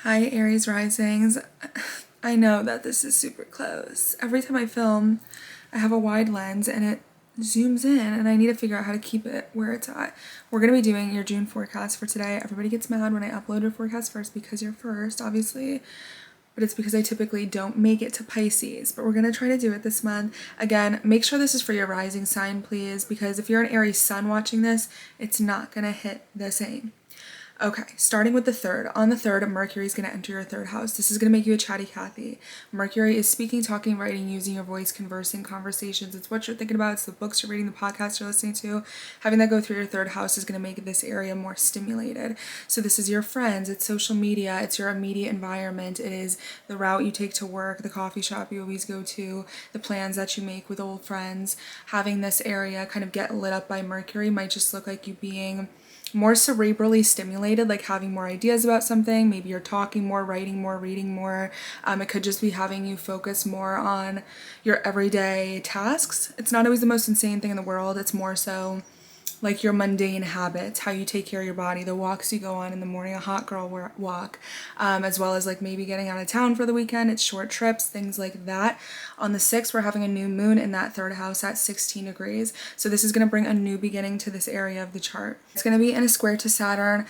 Hi, Aries risings. I know that this is super close. Every time I film, I have a wide lens and it zooms in and I need to figure out how to keep it where it's at. We're going to be doing your June forecast for today. Everybody gets mad when I upload your forecast first because you're first, obviously, but it's because I typically don't make it to Pisces. But we're going to try to do it this month. Again, make sure this is for your rising sign, please, because if you're an Aries sun watching this, it's not going to hit the same. Okay, starting with the 3rd. On the 3rd, Mercury is going to enter your 3rd house. This is going to make you a chatty Cathy. Mercury is speaking, talking, writing, using your voice, conversing, conversations. It's what you're thinking about. It's the books you're reading, the podcasts you're listening to. Having that go through your 3rd house is going to make this area more stimulated. So this is your friends, it's social media, it's your immediate environment. It is the route you take to work, the coffee shop you always go to, the plans that you make with old friends. Having this area kind of get lit up by Mercury might just look like you being more cerebrally stimulated, like having more ideas about something. Maybe you're talking more, writing more, reading more. It could just be having you focus more on your everyday tasks. It's not always the most insane thing in the world. It's more so like your mundane habits, how you take care of your body, the walks you go on in the morning, a hot girl walk, as well as like maybe getting out of town for the weekend. It's short trips, things like that. On the 6th, we're having a new moon in that 3rd house at 16 degrees. So this is going to bring a new beginning to this area of the chart. It's going to be in a square to Saturn.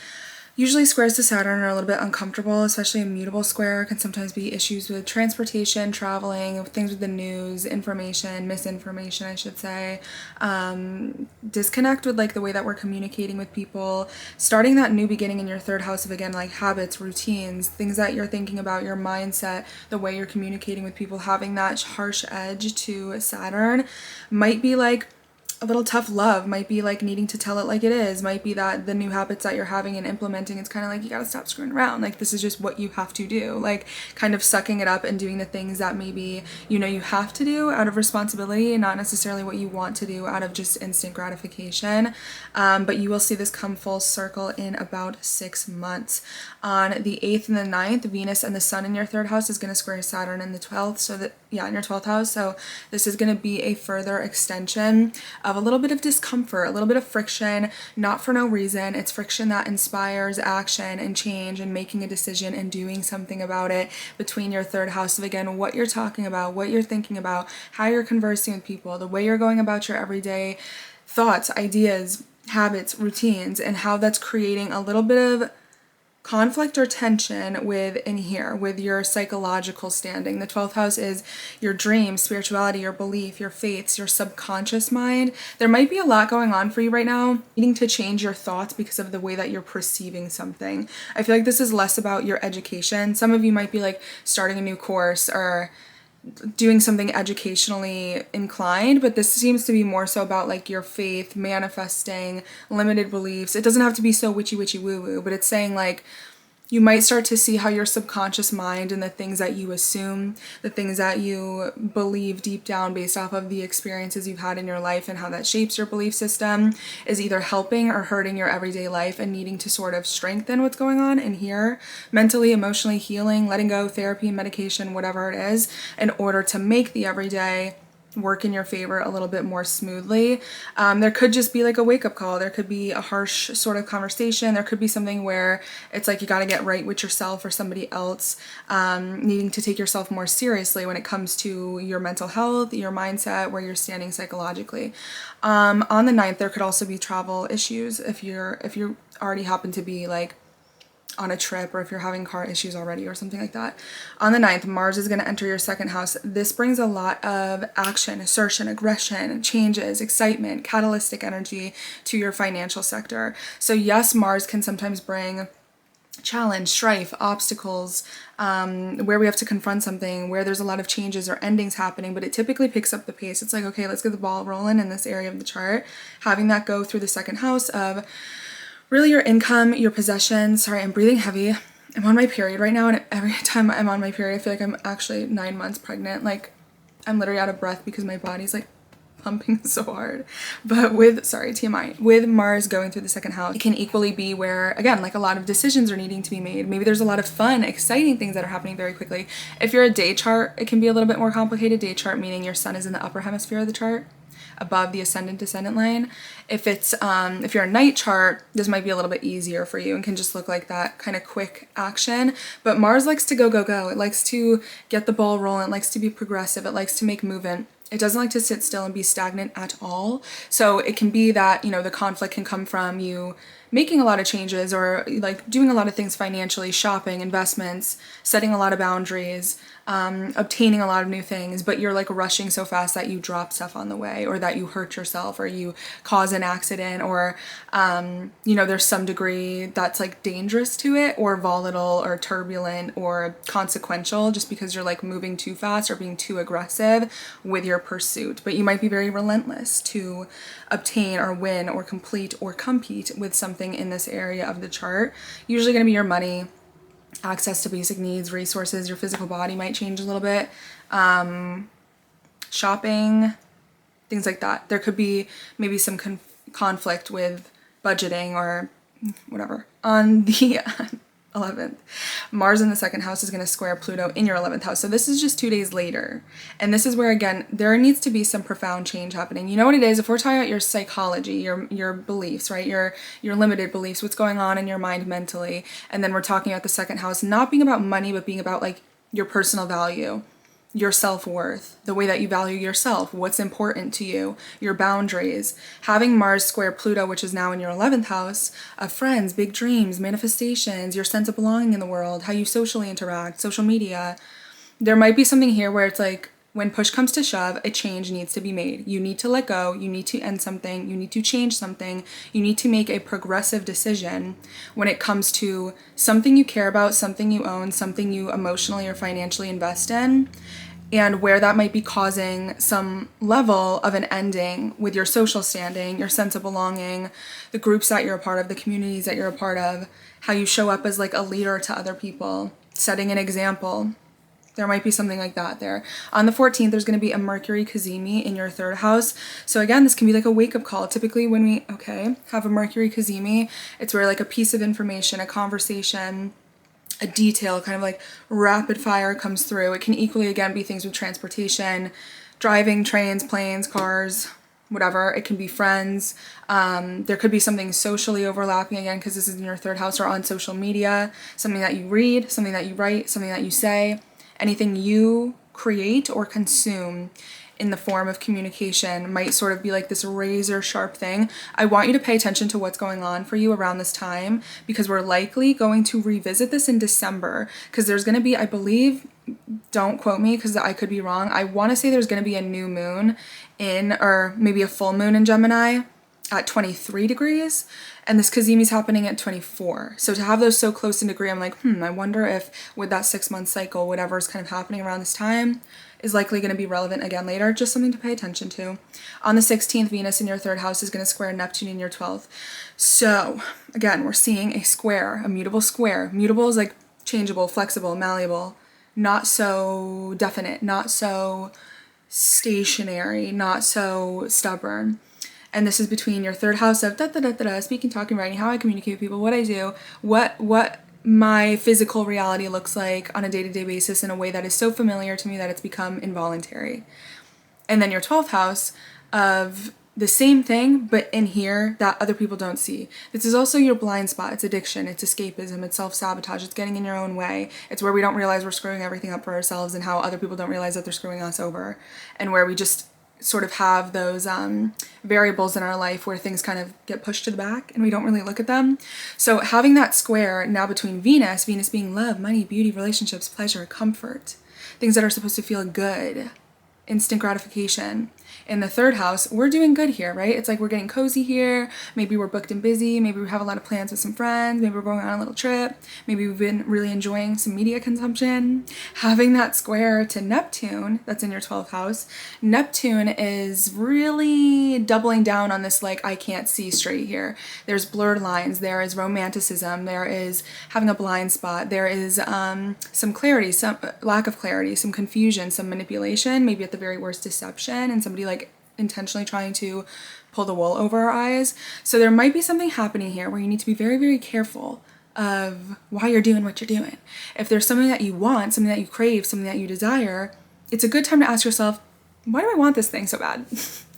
Usually squares to Saturn are a little bit uncomfortable, especially a mutable square. Can sometimes be issues with transportation, traveling, things with the news, information, misinformation, I should say. Disconnect with like the way that we're communicating with people. Starting that new beginning in your 3rd house of, again, like habits, routines, things that you're thinking about, your mindset, the way you're communicating with people, having that harsh edge to Saturn might be like a little tough love, might be like needing to tell it like it is, might be that the new habits that you're having and implementing, it's kind of like you gotta stop screwing around, like this is just what you have to do, like kind of sucking it up and doing the things that maybe you know you have to do out of responsibility and not necessarily what you want to do out of just instant gratification. But you will see this come full circle in about 6 months. On the 8th and the 9th, Venus and the Sun in your 3rd house is going to square Saturn in the 12th, so that, yeah, in your 12th house. So this is going to be a further extension of a little bit of discomfort, a little bit of friction, not for no reason. It's friction that inspires action and change and making a decision and doing something about it between your 3rd house of, again, what you're talking about, what you're thinking about, how you're conversing with people, the way you're going about your everyday thoughts, ideas, habits, routines, and how that's creating a little bit of conflict or tension with your psychological standing. The 12th house is your dreams, spirituality, your belief, your faiths, your subconscious mind. There might be a lot going on for you right now, needing to change your thoughts because of the way that you're perceiving something. I feel like this is less about your education. Some of you might be like starting a new course or doing something educationally inclined, but this seems to be more so about like your faith, manifesting, limited beliefs. It doesn't have to be so witchy woo woo, but it's saying like you might start to see how your subconscious mind and the things that you assume, the things that you believe deep down based off of the experiences you've had in your life and how that shapes your belief system is either helping or hurting your everyday life and needing to sort of strengthen what's going on in here, mentally, emotionally, healing, letting go, therapy, medication, whatever it is, in order to make the everyday work in your favor a little bit more smoothly. There could just be like a wake-up call. There could be a harsh sort of conversation. There could be something where it's like you got to get right with yourself or somebody else, needing to take yourself more seriously when it comes to your mental health, your mindset, where you're standing psychologically. On the 9th, there could also be travel issues if you already happen to be like on a trip, or if you're having car issues already or something like that. On the 9th, Mars is going to enter your 2nd house. This brings a lot of action, assertion, aggression, changes, excitement, catalytic energy to your financial sector. So yes, Mars can sometimes bring challenge, strife, obstacles, where we have to confront something, where there's a lot of changes or endings happening, but it typically picks up the pace. It's like, okay, let's get the ball rolling in this area of the chart. Having that go through the 2nd house of really your income, your possessions. Sorry, I'm breathing heavy. I'm on my period right now, and every time I'm on my period, I feel like I'm actually 9 months pregnant. Like, I'm literally out of breath because my body's like pumping so hard. But TMI, with Mars going through the 2nd house, it can equally be where, again, like a lot of decisions are needing to be made. Maybe there's a lot of fun, exciting things that are happening very quickly. If you're a day chart, it can be a little bit more complicated. Day chart meaning your sun is in the upper hemisphere of the chart. above the ascendant descendant line. If it's if you're a night chart, this might be a little bit easier for you and can just look like that kind of quick action. But Mars likes to go, go, go. It likes to get the ball rolling. It likes to be progressive. It likes to make movement. It doesn't like to sit still and be stagnant at all. So it can be that, you know, the conflict can come from you making a lot of changes or like doing a lot of things financially, shopping, investments, setting a lot of boundaries, obtaining a lot of new things, but you're like rushing so fast that you drop stuff on the way, or that you hurt yourself, or you cause an accident, or, you know, there's some degree that's like dangerous to it, or volatile, or turbulent, or consequential, just because you're like moving too fast or being too aggressive with your pursuit. But you might be very relentless to obtain or win or complete or compete with something in this area of the chart. Usually going to be your money, access to basic needs, resources. Your physical body might change a little bit. Shopping, things like that. There could be maybe some conflict with budgeting or whatever. On the 11th, Mars in the second house is going to square Pluto in your 11th house. So this is just 2 days later. And this is where, again, there needs to be some profound change happening. You know what it is? If we're talking about your psychology, your beliefs, right? Your limited beliefs, what's going on in your mind mentally. And then we're talking about the second house, not being about money, but being about like your personal value, your self-worth, the way that you value yourself, what's important to you, your boundaries. Having Mars square Pluto, which is now in your 11th house, of friends, big dreams, manifestations, your sense of belonging in the world, how you socially interact, social media. There might be something here where it's like, when push comes to shove, a change needs to be made. You need to let go, you need to end something, you need to change something, you need to make a progressive decision when it comes to something you care about, something you own, something you emotionally or financially invest in, and where that might be causing some level of an ending with your social standing, your sense of belonging, the groups that you're a part of, the communities that you're a part of, how you show up as like a leader to other people, setting an example. There might be something like that there. On the 14th, there's going to be a Mercury Cazimi in your third house. So again, this can be like a wake-up call. Typically when we, have a Mercury Cazimi, it's where like a piece of information, a conversation, a detail, kind of like rapid fire comes through. It can equally, again, be things with transportation, driving, trains, planes, cars, whatever. It can be friends. There could be something socially overlapping, again, because this is in your third house, or on social media, something that you read, something that you write, something that you say. Anything you create or consume in the form of communication might sort of be like this razor sharp thing. I want you to pay attention to what's going on for you around this time, because we're likely going to revisit this in December, because there's going to be, I believe, don't quote me because I could be wrong, I want to say there's going to be a new moon in, or maybe a full moon in Gemini at 23 degrees, and this Cazimi is happening at 24. So to have those so close in degree, I'm like, I wonder if with that 6-month cycle, whatever is kind of happening around this time is likely going to be relevant again later. Just something to pay attention to. On the 16th, Venus in your third house is going to square Neptune in your 12th. So again, we're seeing a square, a mutable square. Mutable is like changeable, flexible, malleable, not so definite, not so stationary, not so stubborn. And this is between your third house of speaking, talking, writing, how I communicate with people, what I do, what my physical reality looks like on a day-to-day basis in a way that is so familiar to me that it's become involuntary. And then your 12th house of the same thing, but in here that other people don't see. This is also your blind spot. It's addiction, it's escapism, it's self-sabotage, it's getting in your own way. It's where we don't realize we're screwing everything up for ourselves, and how other people don't realize that they're screwing us over, and where we just sort of have those variables in our life where things kind of get pushed to the back and we don't really look at them. So having that square now between Venus being love, money, beauty, relationships, pleasure, comfort, things that are supposed to feel good, instant gratification. In the third house, we're doing good here, right? It's like we're getting cozy here. Maybe we're booked and busy. Maybe we have a lot of plans with some friends. Maybe we're going on a little trip. Maybe we've been really enjoying some media consumption. Having that square to Neptune, that's in your 12th house, Neptune is really doubling down on this, like, I can't see straight here. There's blurred lines. There is romanticism. There is having a blind spot. There is some clarity, some lack of clarity, some confusion, some manipulation, maybe at the very worst deception, and somebody like intentionally trying to pull the wool over our eyes. So there might be something happening here where you need to be very, very careful of why you're doing what you're doing. If there's something that you want, something that you crave, something that you desire, it's a good time to ask yourself, why do I want this thing so bad?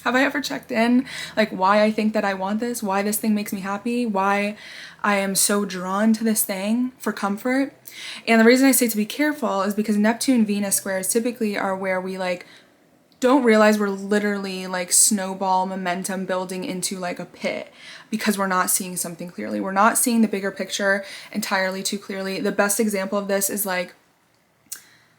Have I ever checked in, like, why I think that I want this, why this thing makes me happy, why I am so drawn to this thing for comfort? And the reason I say to be careful is because Neptune Venus squares typically are where we like don't realize we're literally like snowball momentum building into like a pit because we're not seeing something clearly. We're not seeing the bigger picture entirely too clearly. The best example of this is like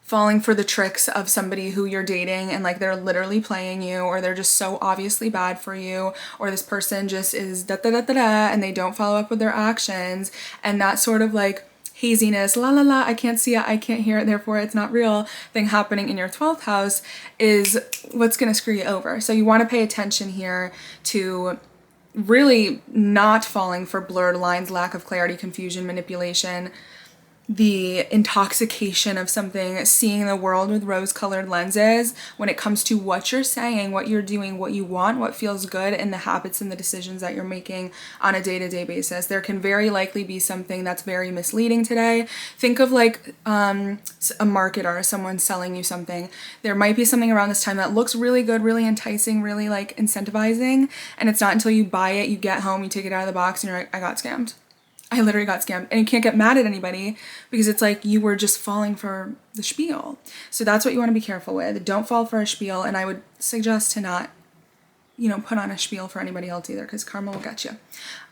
falling for the tricks of somebody who you're dating and like they're literally playing you, or they're just so obviously bad for you, or this person just is da da da da da and they don't follow up with their actions, and that sort of like haziness, la la la, I can't see it, I can't hear it, therefore it's not real thing happening in your 12th house is what's going to screw you over. So you want to pay attention here to really not falling for blurred lines, lack of clarity, confusion, manipulation, the intoxication of something, seeing the world with rose-colored lenses when it comes to what you're saying, what you're doing, what you want, what feels good, and the habits and the decisions that you're making on a day-to-day basis. There can very likely be something that's very misleading today. Think of like a marketer, someone selling you something. There might be something around this time that looks really good, really enticing, really like incentivizing, and it's not until you buy it, you get home, you take it out of the box, and you're like, I got scammed. I literally got scammed. And you can't get mad at anybody because it's like you were just falling for the spiel. So that's what you want to be careful with. Don't fall for a spiel. And I would suggest to not, put on a spiel for anybody else either, because karma will get you.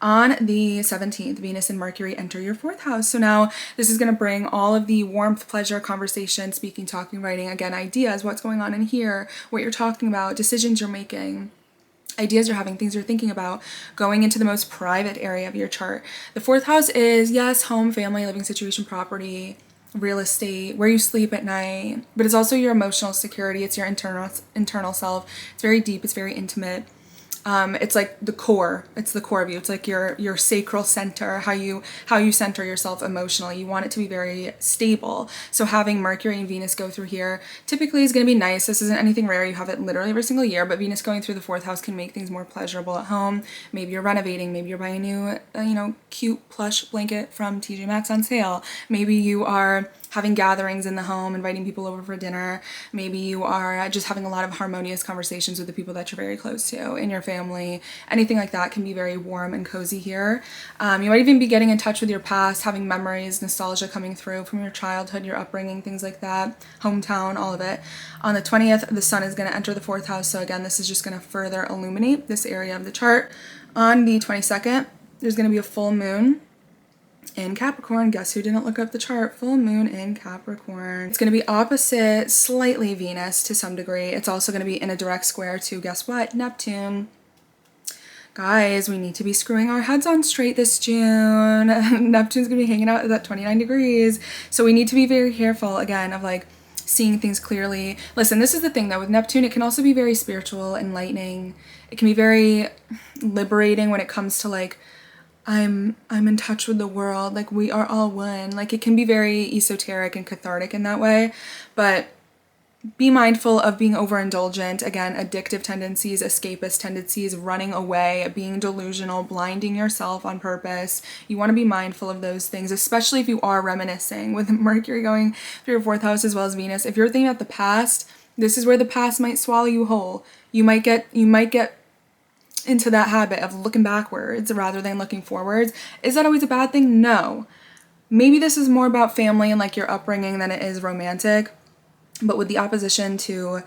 On the 17th, Venus and Mercury enter your 4th house. So now this is going to bring all of the warmth, pleasure, conversation, speaking, talking, writing, again, ideas, what's going on in here, what you're talking about, decisions you're making, ideas you're having, things you're thinking about, going into the most private area of your chart. The 4th house is, yes, home, family, living situation, property, real estate, where you sleep at night, but it's also your emotional security. It's your internal self. It's very deep. It's very intimate. It's like the core. It's the core of you. It's like your sacral center, how you center yourself emotionally. You want it to be very stable. So having Mercury and Venus go through here typically is going to be nice. This isn't anything rare. You have it literally every single year, but Venus going through the 4th house can make things more pleasurable at home. Maybe you're renovating. Maybe you're buying a new, cute plush blanket from TJ Maxx on sale. Maybe you are having gatherings in the home, inviting people over for dinner. Maybe you are just having a lot of harmonious conversations with the people that you're very close to in your family. Anything like that can be very warm and cozy here. You might even be getting in touch with your past, having memories, nostalgia coming through from your childhood, your upbringing, things like that, hometown, all of it. On the 20th, the sun is going to enter the 4th house. So again, this is just going to further illuminate this area of the chart. On the 22nd, there's going to be a full moon in Capricorn. Guess who didn't look up the chart? Full moon in Capricorn. It's going to be opposite slightly Venus to some degree. It's also going to be in a direct square to, guess what? Neptune. Guys, we need to be screwing our heads on straight this June. Neptune's going to be hanging out at that 29 degrees. So we need to be very careful, again, of like seeing things clearly. Listen, this is the thing though, with Neptune, it can also be very spiritual, enlightening. It can be very liberating when it comes to like, I'm in touch with the world, like we are all one. Like it can be very esoteric and cathartic in that way, but be mindful of being overindulgent. Again, addictive tendencies, escapist tendencies, running away, being delusional, blinding yourself on purpose. You want to be mindful of those things, especially if you are reminiscing with Mercury going through your 4th house as well as Venus. If you're thinking about the past, this is where the past might swallow you whole. You might get into that habit of looking backwards rather than looking forwards. Is that always a bad thing? No. Maybe this is more about family and like your upbringing than it is romantic. But with the opposition to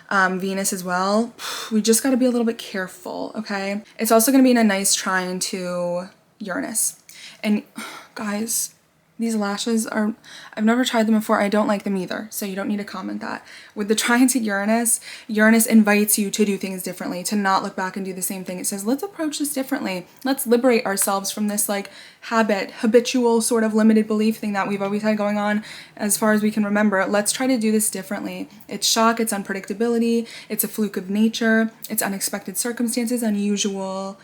Venus as well, we just got to be a little bit careful, okay? It's also going to be in a nice trine to Uranus. And guys, these lashes are, I've never tried them before. I don't like them either. So you don't need to comment that. With the trine to Uranus, Uranus invites you to do things differently, to not look back and do the same thing. It says, let's approach this differently. Let's liberate ourselves from this like habitual sort of limited belief thing that we've always had going on as far as we can remember. Let's try to do this differently. It's shock, it's unpredictability, it's a fluke of nature, it's unexpected circumstances, unusual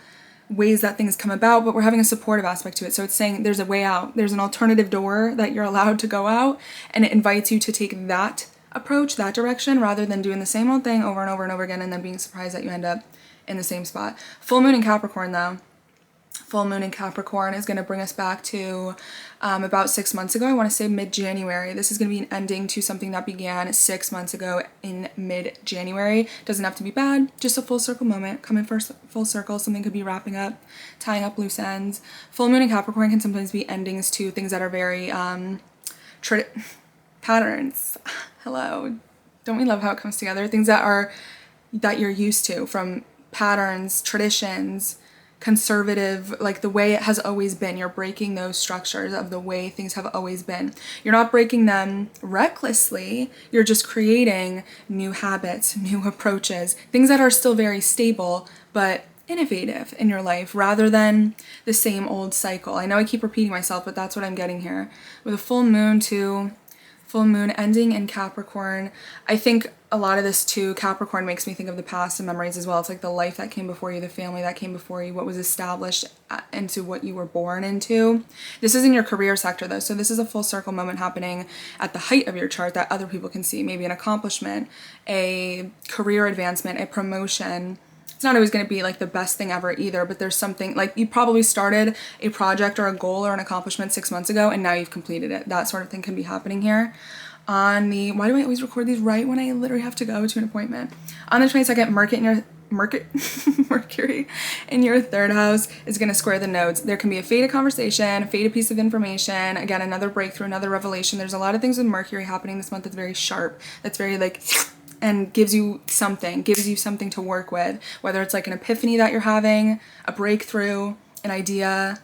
ways that things come about, but we're having a supportive aspect to it. So it's saying there's a way out. There's an alternative door that you're allowed to go out, and it invites you to take that approach, that direction, rather than doing the same old thing over and over and over again and then being surprised that you end up in the same spot. Full moon in Capricorn though, Full moon in Capricorn is going to bring us back to about 6 months ago. I want to say mid-January. This is going to be an ending to something that began 6 months ago in mid-January. Doesn't have to be bad, just a full circle moment. Coming for full circle, something could be wrapping up, tying up loose ends. Full moon in Capricorn can sometimes be endings to things that are very patterns. Hello. Don't we love how it comes together? Things that you're used to, from patterns, traditions, conservative, like the way it has always been. You're breaking those structures of the way things have always been. You're not breaking them recklessly. You're just creating new habits, new approaches, things that are still very stable, but innovative in your life rather than the same old cycle. I know I keep repeating myself, but that's what I'm getting here. With a full moon ending in Capricorn, I think a lot of this too, Capricorn makes me think of the past and memories as well. It's like the life that came before you, the family that came before you, what was established into what you were born into. This is in your career sector though, so this is a full circle moment happening at the height of your chart that other people can see. Maybe an accomplishment, a career advancement, a promotion. It's not always going to be like the best thing ever either, but there's something, like you probably started a project or a goal or an accomplishment 6 months ago and now you've completed it. That sort of thing can be happening here. Why do I always record these right when I literally have to go to an appointment? On the 22nd, Mercury in your third house is going to square the nodes. There can be a fated conversation, a fated piece of information, again, another breakthrough, another revelation. There's a lot of things with Mercury happening this month that's very sharp, that's very like, and gives you something to work with, whether it's like an epiphany that you're having, a breakthrough, an idea.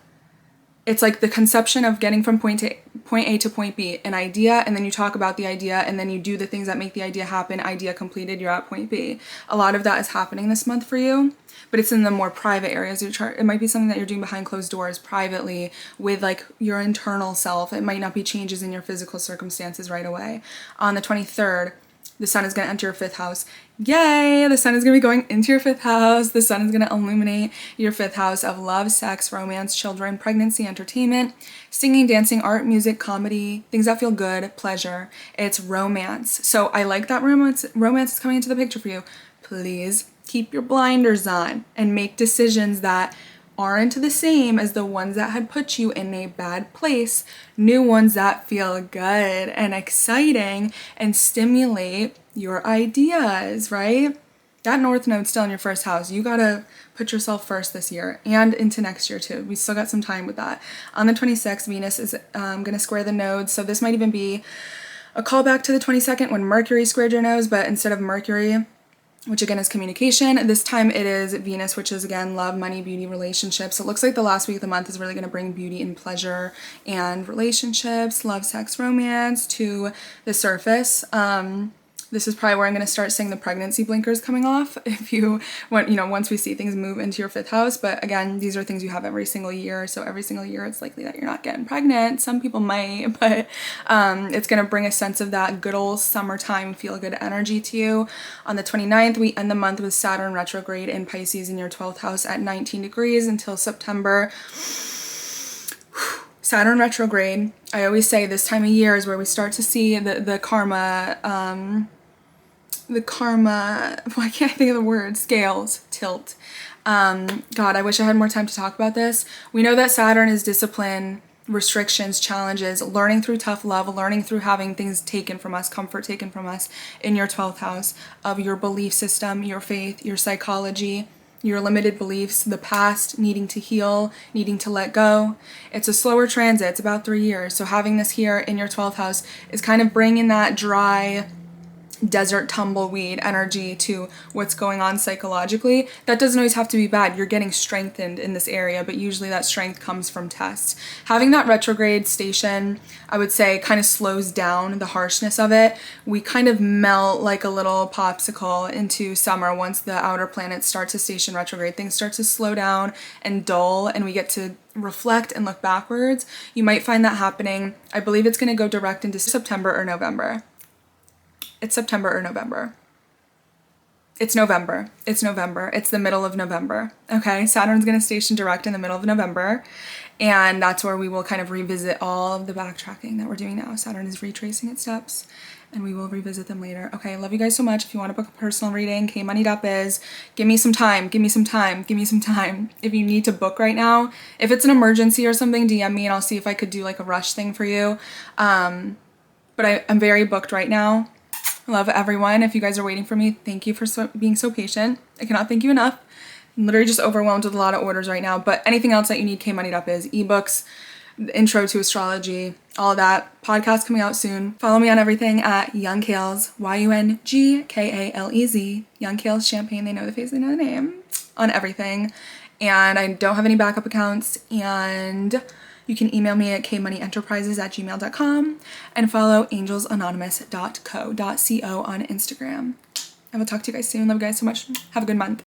It's like the conception of getting from point A to point B, an idea, and then you talk about the idea, and then you do the things that make the idea happen. Idea completed, you're at point B. A lot of that is happening this month for you, but it's in the more private areas of your chart. It might be something that you're doing behind closed doors, privately, with like your internal self. It might not be changes in your physical circumstances right away. On the 23rd, the sun is going to enter your 5th house. Yay! The sun is going to be going into your 5th house. The sun is going to illuminate your 5th house of love, sex, romance, children, pregnancy, entertainment, singing, dancing, art, music, comedy, things that feel good, pleasure. It's romance. So I like that romance is coming into the picture for you. Please keep your blinders on and make decisions that aren't the same as the ones that had put you in a bad place. New ones that feel good and exciting and stimulate your ideas, right? That North Node's still in your 1st house. You gotta put yourself first this year and into next year too. We still got some time with that. On the 26th, Venus is gonna square the nodes. So this might even be a callback to the 22nd when Mercury squared your nodes, but instead of Mercury, which again is communication, this time it is Venus, which is again love, money, beauty, relationships. So it looks like the last week of the month is really going to bring beauty and pleasure and relationships, love, sex, romance to the surface. This is probably where I'm going to start seeing the pregnancy blinkers coming off if you want, once we see things move into your 5th house. But again, these are things you have every single year. So every single year it's likely that you're not getting pregnant. Some people might, but it's going to bring a sense of that good old summertime feel good energy to you. On the 29th, we end the month with Saturn retrograde in Pisces in your 12th house at 19 degrees until September. Saturn retrograde, I always say this time of year is where we start to see the karma, I can't think of the word, scales tilt. God, I wish I had more time to talk about this. We know that Saturn is discipline, restrictions, challenges, learning through tough love, learning through having things taken from us, comfort taken from us in your 12th house of your belief system, your faith, your psychology, your limited beliefs, the past, needing to heal, needing to let go. It's a slower transit. It's about 3 years. So having this here in your 12th house is kind of bringing that dry, desert tumbleweed energy to what's going on psychologically. That doesn't always have to be bad. You're getting strengthened in this area, but usually that strength comes from tests. Having that retrograde station, I would say, kind of slows down the harshness of it. We kind of melt like a little popsicle into summer once the outer planets start to station retrograde. Things start to slow down and dull, and we get to reflect and look backwards. You might find that happening. I believe it's going to go direct into September or November. It's September or November. It's November. It's November. It's the middle of November. Okay, Saturn's going to station direct in the middle of November. And that's where we will kind of revisit all of the backtracking that we're doing now. Saturn is retracing its steps, and we will revisit them later. Okay, I love you guys so much. If you want to book a personal reading, kmoney.biz. Give me some time. Give me some time. Give me some time. If you need to book right now, if it's an emergency or something, DM me and I'll see if I could do like a rush thing for you. But I'm very booked right now. I love everyone. If you guys are waiting for me, thank you for being so patient. I cannot thank you enough. I'm literally just overwhelmed with a lot of orders right now. But anything else that you need, kmoney.biz, ebooks, the intro to astrology, all that. Podcast coming out soon. Follow me on everything at Young Kales, YUNGKALEZ. Young Kales Champagne. They know the face, they know the name. On everything. And I don't have any backup accounts. And you can email me at kmoneyenterprises@gmail.com and follow angelsanonymous.co on Instagram. I will talk to you guys soon. Love you guys so much. Have a good month.